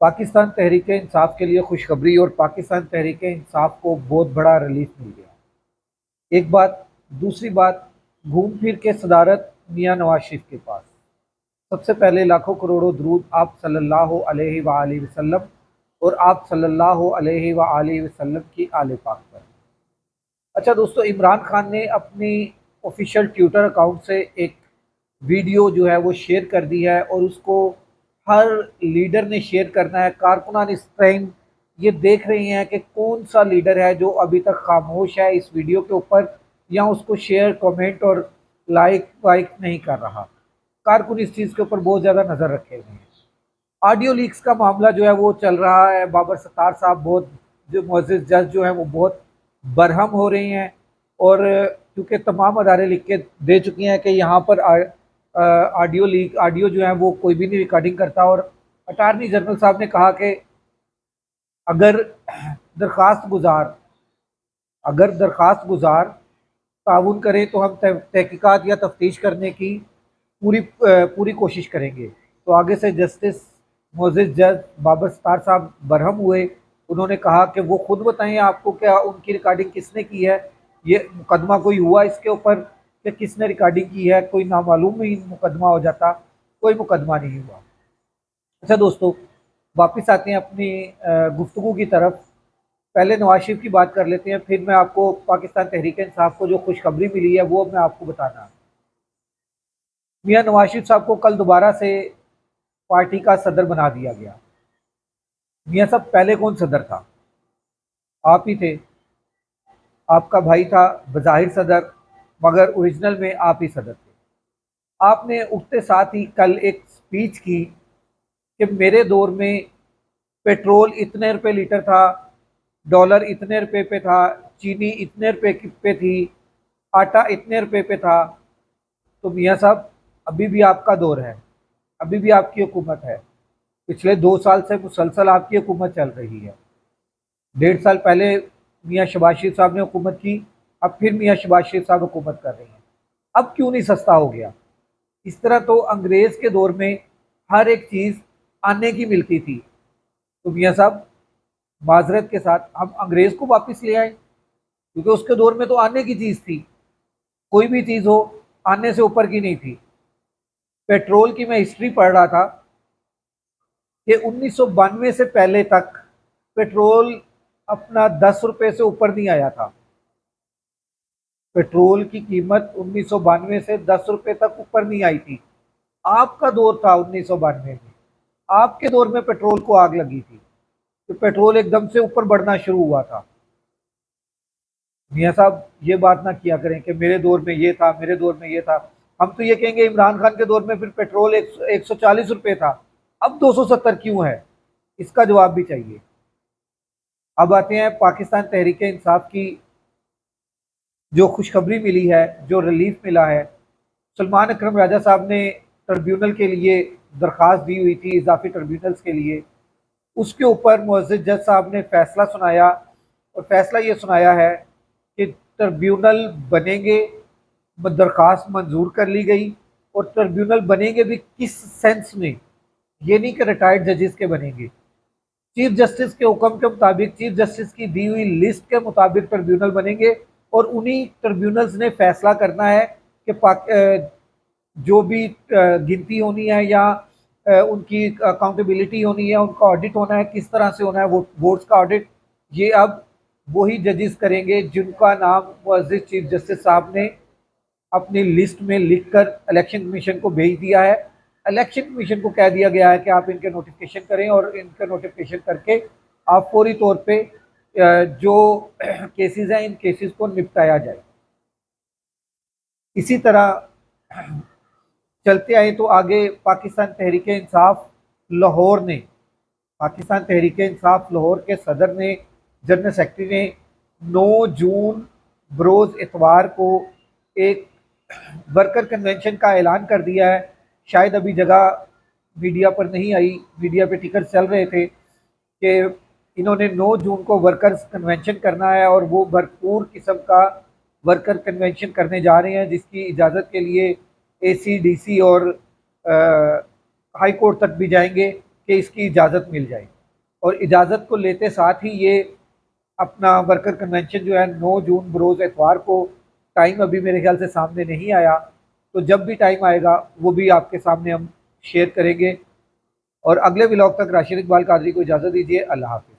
पाकिस्तान तहरीक इंसाफ के लिए खुशखबरी और पाकिस्तान तहरीक इंसाफ को बहुत बड़ा रिलीफ मिल गया। एक बात। दूसरी बात, घूम फिर के सदारत मियां नवाज शरीफ के पास। सबसे पहले लाखों करोड़ों दरूद आप सल्लल्लाहु अलैहि वालैहि वसल्लम और आप सल्लल्लाहु अलैहि वालैहि वसल्लम की आले पाक पर। अच्छा दोस्तों, इमरान खान ने अपनी ऑफिशियल ट्विटर अकाउंट से एक वीडियो जो है वो शेयर कर दी है और उसको हर लीडर ने शेयर करना है। कारकुनान इस टाइम ये देख रहे हैं कि कौन सा लीडर है जो अभी तक खामोश है इस वीडियो के ऊपर, या उसको शेयर कमेंट और लाइक वाइक नहीं कर रहा। कारकुन इस चीज़ के ऊपर बहुत ज़्यादा नज़र रखे हुए हैं। ऑडियो लीक्स का मामला जो है वो चल रहा है। बाबर सत्तार साहब बहुत, जो मुअज़्ज़िज़ जज जो है वो बहुत बरहम हो रहे हैं, और क्योंकि तमाम अदारे लिख के दे चुकी हैं कि यहाँ पर ऑडियो जो है वो कोई भी नहीं रिकॉर्डिंग करता। और अटारनी जनरल साहब ने कहा कि अगर दरख्वास्त गुजार अगर दरख्वास्त गुजार ताउन करें तो हम तहकीकात या तफ्तीश करने की पूरी कोशिश करेंगे। तो आगे से जस्टिस मोजिज जज बाबर सत्तार साहब बरहम हुए। उन्होंने कहा कि वो खुद बताएं आपको क्या उनकी रिकॉर्डिंग किसने की है, ये मुकदमा कोई हुआ इसके ऊपर कि किसने रिकॉर्डिंग की है। कोई नामालूम ही मुकदमा हो जाता, कोई मुकदमा नहीं हुआ। अच्छा दोस्तों, वापस आते हैं अपनी गुफ्तगू की तरफ। पहले नवाज शरीफ की बात कर लेते हैं, फिर मैं आपको पाकिस्तान तहरीक इंसाफ को जो खुशखबरी मिली है वो मैं आपको बताना। मियां नवाज शरीफ साहब को कल दोबारा से पार्टी का सदर बना दिया गया। मियां साहब, पहले कौन सदर था? आप ही थे। आपका भाई था बज़ाहिर सदर, मगर ओरिजिनल में आप ही सदर थे। आपने उठते साथ ही कल एक स्पीच की कि मेरे दौर में पेट्रोल इतने रुपए लीटर था, डॉलर इतने रुपए पे था, चीनी इतने रुपए पे थी, आटा इतने रुपए पे था। तो मियां साहब, अभी भी आपका दौर है, अभी भी आपकी हुकूमत है। पिछले 2 साल से मुसलसल आपकी हुकूमत चल रही है। 1.5 साल पहले मियां शहबाज शरीफ साहब ने हुकूमत की, अब फिर मियां शहबाज शरीफ साहब हुकूमत कर रहे हैं। अब क्यों नहीं सस्ता हो गया? इस तरह तो अंग्रेज़ के दौर में हर एक चीज़ आने की मिलती थी। तो मियां साहब, माजरत के साथ हम अंग्रेज़ को वापस ले आए, क्योंकि उसके दौर में तो आने की चीज़ थी। कोई भी चीज़ हो, आने से ऊपर की नहीं थी। पेट्रोल की मैं हिस्ट्री पढ़ रहा था कि 1992 से पहले तक पेट्रोल अपना 10 रुपए से ऊपर नहीं आया था। पेट्रोल की कीमत 1992 से 10 रुपए तक ऊपर नहीं आई थी। आपका दौर था 1992 में, आपके दौर में पेट्रोल को आग लगी थी, तो पेट्रोल एकदम से ऊपर बढ़ना शुरू हुआ था। मियाँ साहब, ये बात ना किया करें कि मेरे दौर में ये था, मेरे दौर में ये था। हम तो ये कहेंगे इमरान खान के दौर में फिर पेट्रोल 140 रुपये था, अब 270 क्यों है? इसका जवाब भी चाहिए। अब आते हैं पाकिस्तान तहरीक इंसाफ की जो खुशखबरी मिली है, जो रिलीफ मिला है। सलमान अकरम राजा साहब ने ट्रिब्यूनल के लिए दरख्वास्त दी हुई थी, इजाफी ट्रिब्यूनल्स के लिए। उसके ऊपर मुअज़्ज़िज़ जज साहब ने फैसला सुनाया, और फैसला ये सुनाया है कि ट्रिब्यूनल बनेंगे, दरख्वास्त मंजूर कर ली गई। और ट्रिब्यूनल बनेंगे भी किस सेंस में, ये नहीं कि रिटायर्ड जजेस के बनेंगे। चीफ जस्टिस के हुक्म के मुताबिक, चीफ जस्टिस की दी हुई लिस्ट के मुताबिक ट्रिब्यूनल बनेंगे, और उन्हीं ट्रिब्यूनल्स ने फैसला करना है कि जो भी गिनती होनी है या उनकी अकाउंटेबिलिटी होनी है, उनका ऑडिट होना है, किस तरह से होना है वो बोर्ड्स का ऑडिट। ये अब वही जजेस करेंगे जिनका नाम मुअज़्ज़िज़ चीफ जस्टिस साहब ने अपनी लिस्ट में लिखकर इलेक्शन कमीशन को भेज दिया है। इलेक्शन कमीशन को कह दिया गया है कि आप इनके नोटिफिकेशन करें, और इनका नोटिफिकेशन करके आप फौरी तौर पे जो केसेस हैं इन केसेस को निपटाया जाए। इसी तरह चलते आए तो आगे पाकिस्तान तहरीक इंसाफ लाहौर ने, पाकिस्तान तहरीक इंसाफ लाहौर के सदर ने, जनरल सेक्रेटरी ने 9 जून बरोज़ इतवार को एक वर्कर कन्वेंशन का ऐलान कर दिया है। शायद अभी जगह मीडिया पर नहीं आई, मीडिया पे टिकट चल रहे थे कि इन्होंने 9 जून को वर्कर्स कन्वेंशन करना है, और वो भरपूर किस्म का वर्कर कन्वेंशन करने जा रहे हैं, जिसकी इजाज़त के लिए एसी, डीसी और हाई कोर्ट तक भी जाएंगे कि इसकी इजाज़त मिल जाए। और इजाज़त को लेते साथ ही ये अपना वर्कर कन्वेंशन जो है 9 जून बरोज़ एतवार को, टाइम अभी मेरे ख्याल से सामने नहीं आया, तो जब भी टाइम आएगा वो भी आपके सामने हम शेयर करेंगे। और अगले व्लॉग तक राशिद इकबाल कादरी को इजाज़त दीजिए। अल्लाह हाफ़िज़।